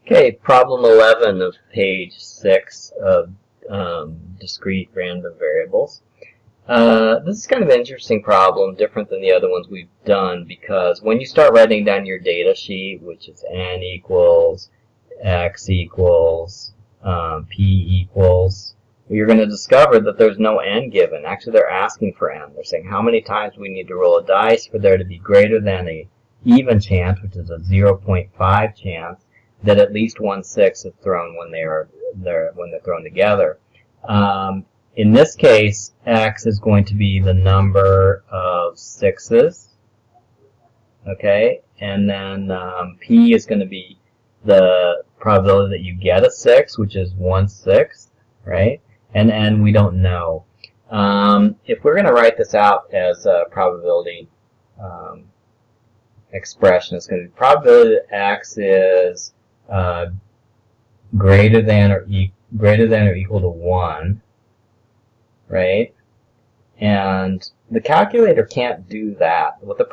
Okay, problem 11 of page 6 of discrete random variables. This is kind of an interesting problem, different than the other ones we've done, because when you start writing down your data sheet, which is n equals, x equals, p equals, you're going to discover that there's no n given. Actually, they're asking for n. They're saying how many times we need to roll a dice for there to be greater than a even chance, which is a 0.5 chance, that at least 1/6 is thrown when they're thrown together. In this case, x is going to be the number of sixes, okay, and then p is going to be the probability that you get a 6, which is 1/6, right? And n we don't know. If we're going to write this out as a probability expression, it's going to be probability that x is greater than or equal to 1, right? And the calculator can't do that. What the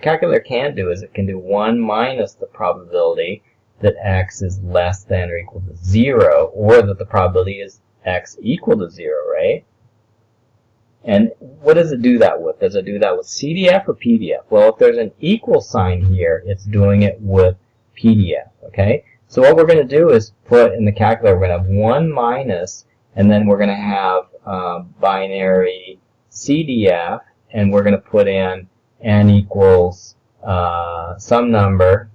calculator can do is it can do 1 minus the probability that x is less than or equal to 0, or that the probability is x equal to 0, right? And what does it do that with? Does it do that with CDF or PDF? Well, if there's an equal sign here, it's doing it with PDF, okay? So what we're going to do is put in the calculator, we're going to have 1 minus, and then we're going to have binary CDF, and we're going to put in n equals some number,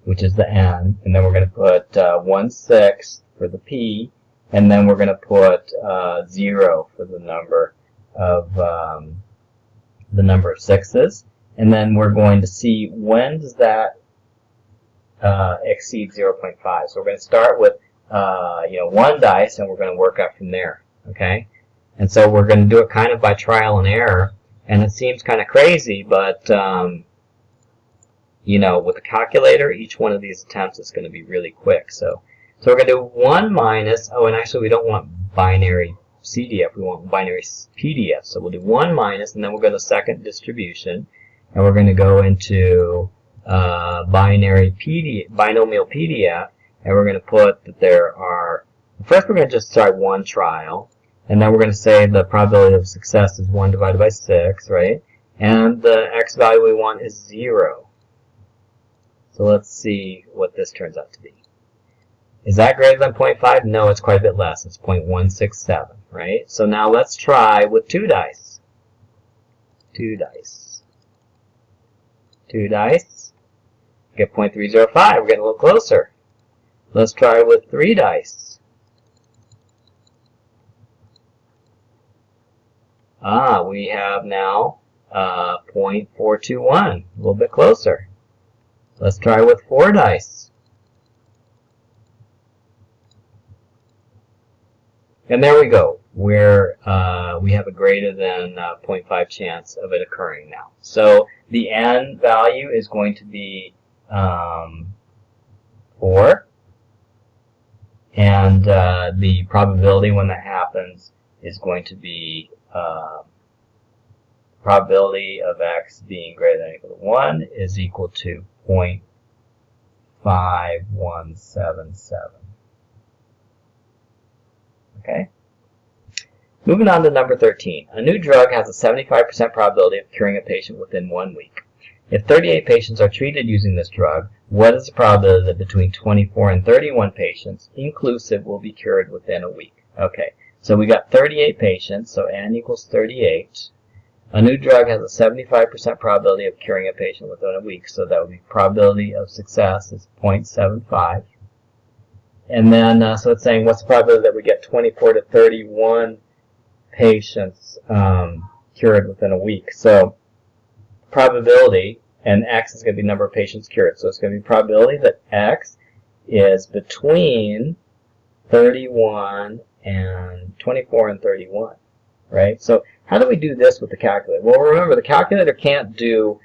which is the n, and then we're going to put 1/6 for the p, and then we're going to put 0 for the number of sixes, and then we're going to see when does that exceed 0.5. So we're going to start with 1 dice, and we're going to work up from there. Okay, and so we're going to do it kind of by trial and error, and it seems kind of crazy, but with a calculator, each one of these attempts is going to be really quick. So we're going to do 1 minus, and actually we don't want binary CDF, we want binary PDF. So we'll do 1 minus, and then we'll go to second distribution, and we're going to go into binomial PDF, and we're going to put that there are, first we're going to just try one trial, and then we're going to say the probability of success is 1 divided by 6, right? And the x value we want is 0. So let's see what this turns out to be. Is that greater than 0.5? No, it's quite a bit less. It's 0.167, right? So now let's try with 2 dice. 2 dice. 2 dice. Get 0.305. We're getting a little closer. Let's try with 3 dice. We have now 0.421. A little bit closer. Let's try with 4 dice. And there we go. We have a greater than 0.5 chance of it occurring now. So the n value is going to be 4. And the probability when that happens is going to be probability of x being greater than or equal to 1 is equal to 0.5177. Okay. Moving on to number 13. A new drug has a 75% probability of curing a patient within 1 week. If 38 patients are treated using this drug, what is the probability that between 24 and 31 patients, inclusive, will be cured within a week? Okay, so we got 38 patients, so n equals 38. A new drug has a 75% probability of curing a patient within a week, so that would be probability of success is 0.75. And then, so it's saying what's the probability that we get 24 to 31 patients cured within a week? So probability, and x is going to be number of patients cured. So it's going to be probability that x is between 31 and 24 and 31, right? So how do we do this with the calculator? Well, remember, the calculator can't do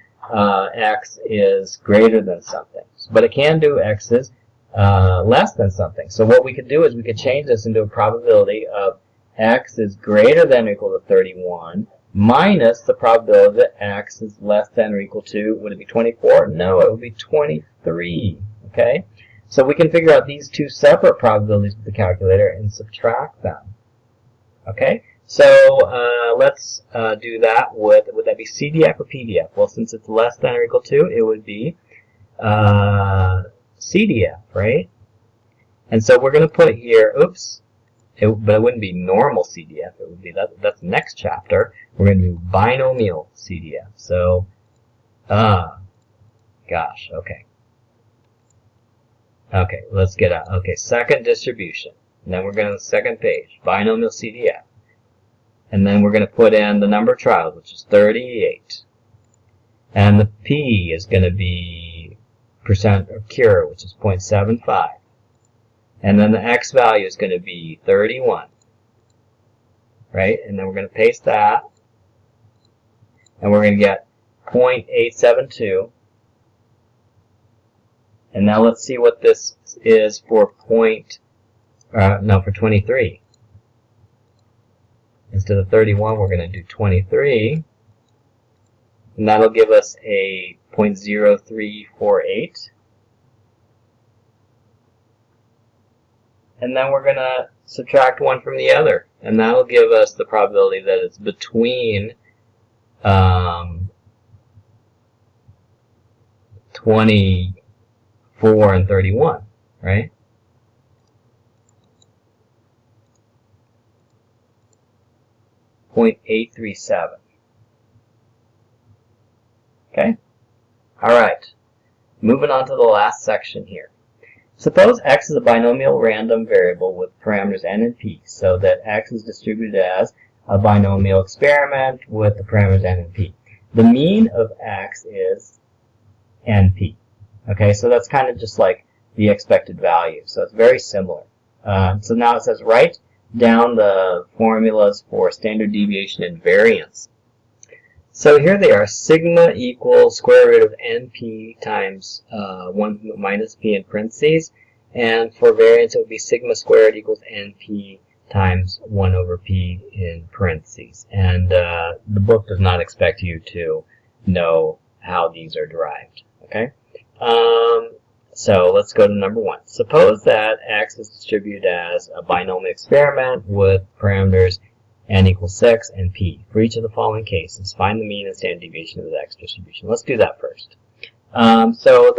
x is greater than something, but it can do x is less than something. So what we could do is we could change this into a probability of x is greater than or equal to 31 minus the probability that x is less than or equal to, would it be 24? No, it would be 23, okay? So we can figure out these two separate probabilities with the calculator and subtract them. Okay? So let's do that with, would that be CDF or PDF? Well, since it's less than or equal to, it would be CDF, right? And so we're going to put here, oops, but it wouldn't be normal CDF. It would be, that's the next chapter. We're going to do binomial CDF. So, gosh, okay. Okay, let's get out. Okay, second distribution. And then we're going to the second page, binomial CDF. And then we're going to put in the number of trials, which is 38. And the P is going to be percent of cure, which is 0.75. And then the X value is going to be 31. Right? And then we're going to paste that. And we're going to get 0.872. And now let's see what this is for for 23. Instead of 31, we're going to do 23. And that'll give us a 0.0348. And then we're going to subtract one from the other. And that'll give us the probability that it's between 24 and 31, right? .837. Okay? Alright. Moving on to the last section here. Suppose x is a binomial random variable with parameters n and p, so that x is distributed as a binomial experiment with the parameters n and p. The mean of x is np. Okay, so that's kind of just like the expected value. So it's very similar. So now it says write down the formulas for standard deviation and variance. So here they are. Sigma equals square root of np times 1 minus p in parentheses. And for variance, it would be sigma squared equals np times 1 over p in parentheses. And the book does not expect you to know how these are derived. Okay? So let's go to number 1. Suppose that x is distributed as a binomial experiment with parameters n equals 6 and p. For each of the following cases, find the mean and standard deviation of the x distribution. Let's do that first. So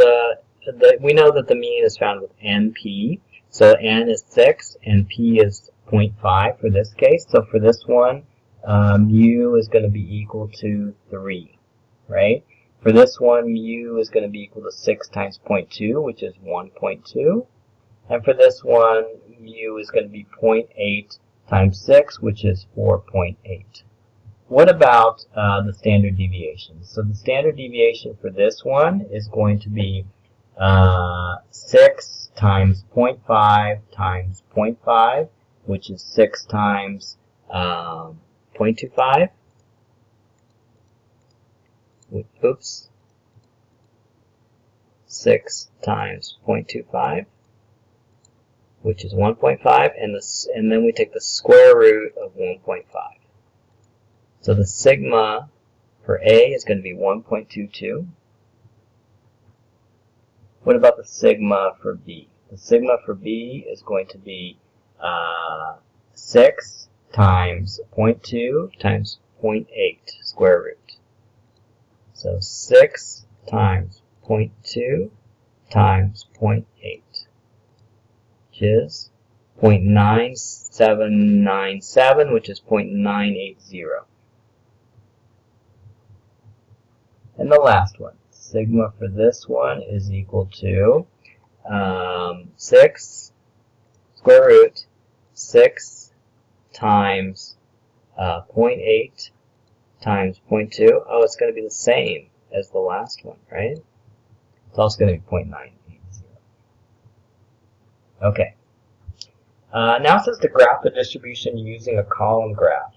we know that the mean is found with np. So n is 6 and p is 0.5 for this case. So for this one, mu is going to be equal to 3, right? For this one, mu is going to be equal to 6 times 0.2, which is 1.2. And for this one, mu is going to be 0.8 times 6, which is 4.8. What about the standard deviation? So the standard deviation for this one is going to be 6 times 0.5 times 0.5, which is 6 times 0.25. Oops. 6 times 0.25, which is 1.5, and then we take the square root of 1.5. So the sigma for A is going to be 1.22. What about the sigma for B? The sigma for B is going to be 6 times 0.2 times 0.8 square root. So 6 times 0.2 times 0.8, which is 0.9797, which is 0.980. And the last one, sigma for this one is equal to 6 square root 6 times 0.8 times 0.2. Oh, it's going to be the same as the last one, right? It's also going to be 0.980. Okay. Now it says to graph the distribution using a column graph.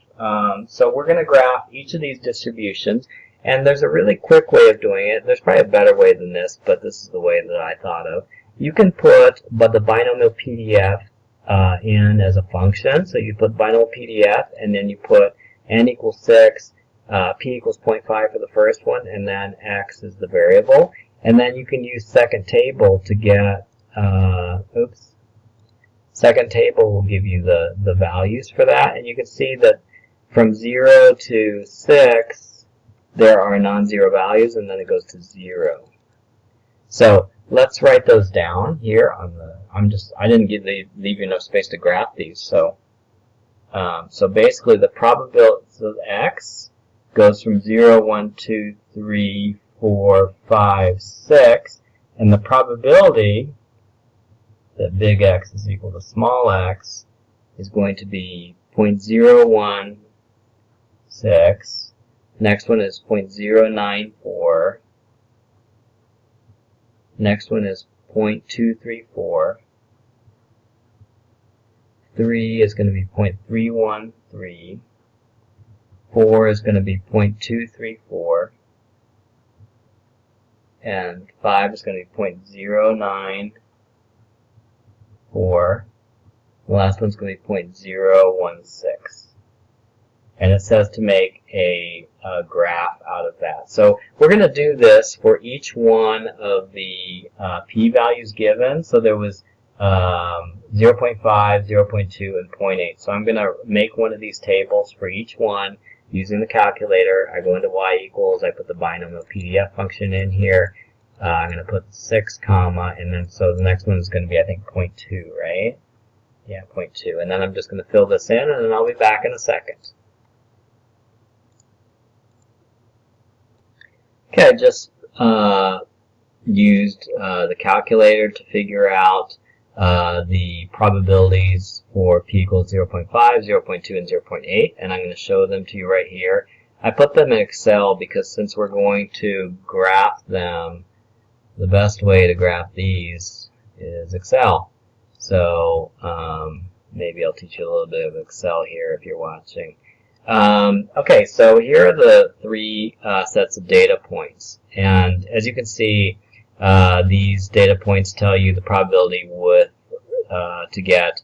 So we're going to graph each of these distributions, and there's a really quick way of doing it. There's probably a better way than this, but this is the way that I thought of. You can put the binomial PDF in as a function. So you put binomial PDF, and then you put n equals 6, p equals 0.5 for the first one, and then x is the variable. And then you can use second table to get Second table will give you the values for that, and you can see that from 0 to 6 there are non-zero values, and then it goes to 0. So let's write those down here on the. I didn't leave you enough space to graph these, so basically the probability of x goes from 0, 1, 2, 3, 4, 5, 6, and the probability that big X is equal to small x is going to be 0.016. Next one is 0.094. Next one is 0.234. 3 is going to be 0.313. 4 is going to be 0.234. And 5 is going to be 0.094. The last one's going to be 0.016. And it says to make a graph out of that. So we're going to do this for each one of the p-values given. So there was 0.5, 0.2, and 0.8. So I'm going to make one of these tables for each one using the calculator. I go into y equals, I put the binomial Cdf function in here. I'm going to put 6 comma, and then so the next one is going to be, I think, 0.2, right? Yeah, 0.2. And then I'm just going to fill this in, and then I'll be back in a second. Okay, I just used the calculator to figure out the probabilities for p equals 0.5, 0.2, and 0.8, and I'm going to show them to you right here. I put them in Excel because since we're going to graph them, the best way to graph these is Excel. So maybe I'll teach you a little bit of Excel here if you're watching. Okay, so here are the three sets of data points. And as you can see, these data points tell you the probability to get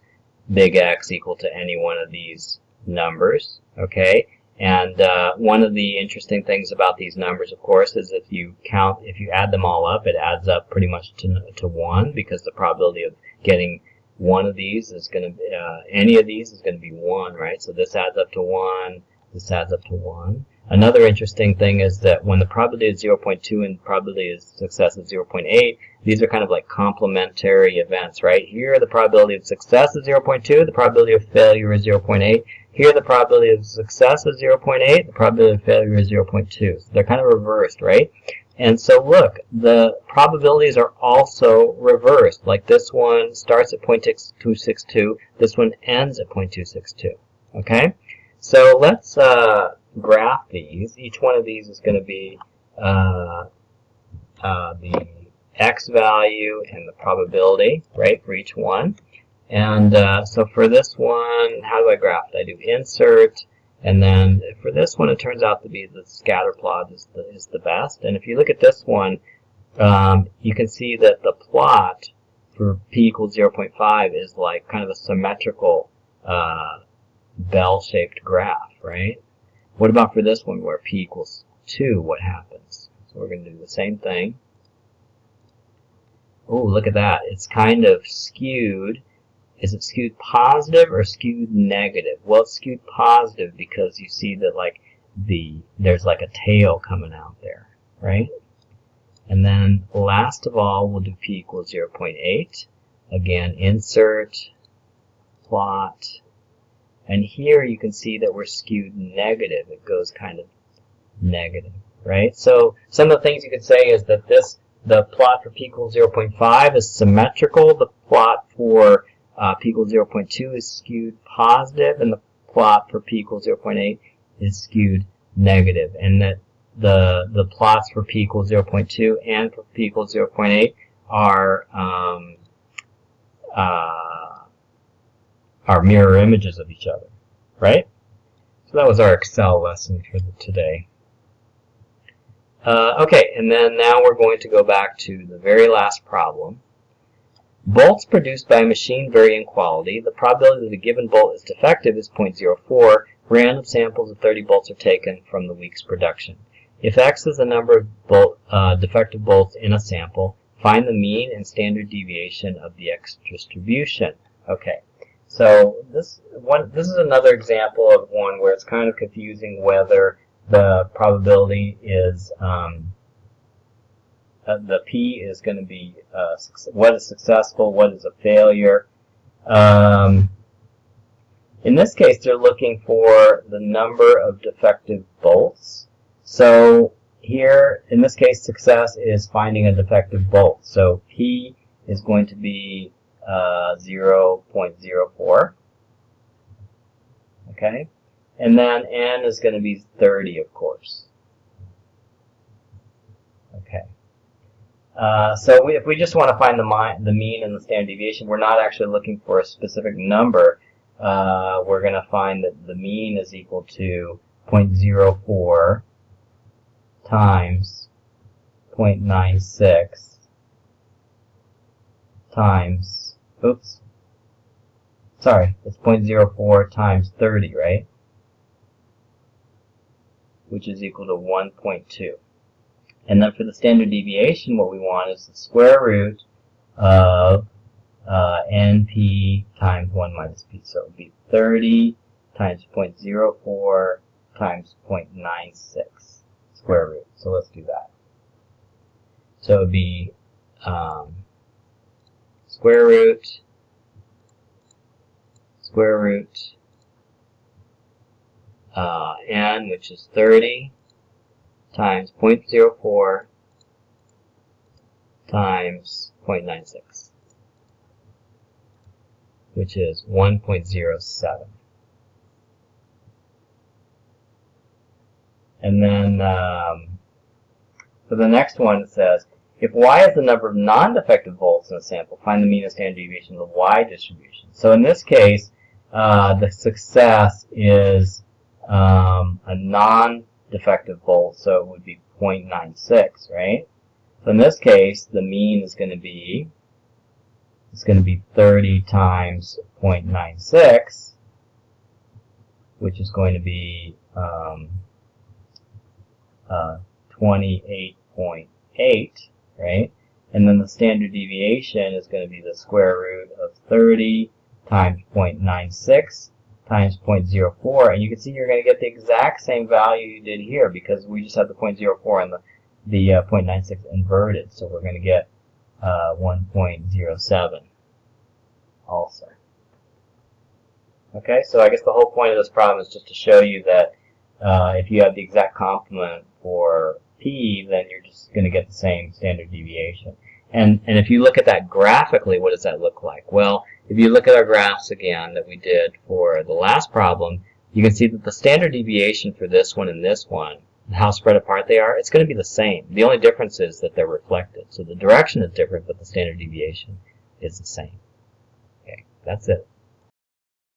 big X equal to any one of these numbers. Okay, and one of the interesting things about these numbers, of course, is if you add them all up, it adds up pretty much to 1, because the probability of getting one of these is going to be, any of these is going to be 1, right? So this adds up to 1, this adds up to 1. Another interesting thing is that when the probability is 0.2 and probability of success is 0.8, these are kind of like complementary events, right? Here the probability of success is 0.2, the probability of failure is 0.8. Here the probability of success is 0.8, the probability of failure is 0.2. So they're kind of reversed, right? And so look, the probabilities are also reversed. Like this one starts at 0.262, this one ends at 0.262. Okay? So let's graph these. Each one of these is going to be the x value and the probability, right, for each one. And so for this one, how do I graph it? I do insert, and then for this one, it turns out to be the scatter plot is the best. And if you look at this one, you can see that the plot for p equals 0.5 is like kind of a symmetrical bell-shaped graph, right? What about for this one where p equals 2? What happens? So we're going to do the same thing. Oh, look at that. It's kind of skewed. Is it skewed positive or skewed negative? Well, it's skewed positive because you see that like there's like a tail coming out there, right? And then last of all, we'll do p equals 0.8. Again, insert, plot. And here you can see that we're skewed negative. It goes kind of negative, right? So some of the things you could say is that the plot for p equals 0.5 is symmetrical. The plot for p equals 0.2 is skewed positive, and the plot for p equals 0.8 is skewed negative. And that the plots for p equals 0.2 and for p equals 0.8 are mirror images of each other, right? So that was our Excel lesson for today. Okay, and then now we're going to go back to the very last problem. Bolts produced by a machine vary in quality. The probability that a given bolt is defective is 0.04. Random samples of 30 bolts are taken from the week's production. If X is the number of defective bolts in a sample, find the mean and standard deviation of the X distribution. Okay, so this is another example of one where it's kind of confusing whether the probability is the P is going to be what is successful, what is a failure. In this case, they're looking for the number of defective bolts. So here, in this case, success is finding a defective bolt. So P is going to be 0.04. Okay? And then N is going to be 30, of course. Okay. So if we just want to find the mean and the standard deviation, we're not actually looking for a specific number. We're going to find that the mean is equal to 0.04 times 0.96 times, oops, sorry, it's 0.04 times 30, right? Which is equal to 1.2. And then for the standard deviation, what we want is the square root of NP times 1 minus P. So it would be 30 times 0.04 times 0.96 square root. So let's do that. So it would be square root N, which is 30, times 0.04 times 0.96, which is 1.07. And then for the next one, it says, if Y is the number of non-defective volts in a sample, find the mean and standard deviation of the Y distribution. So in this case, the success is a non-defective volt, so it would be 0.96, right? So in this case, the mean is going to be 30 times 0.96, which is going to be 28.8, right? And then the standard deviation is going to be the square root of 30 times 0.96 times 0.04, and you can see you're going to get the exact same value you did here because we just have the 0.04 and the 0.96 inverted, so we're going to get 1.07 also. Okay, so I guess the whole point of this problem is just to show you that if you have the exact complement for P, then you're just going to get the same standard deviation. And if you look at that graphically, what does that look like? Well, if you look at our graphs again that we did for the last problem, you can see that the standard deviation for this one and this one, how spread apart they are, it's going to be the same. The only difference is that they're reflected. So the direction is different, but the standard deviation is the same. Okay, that's it.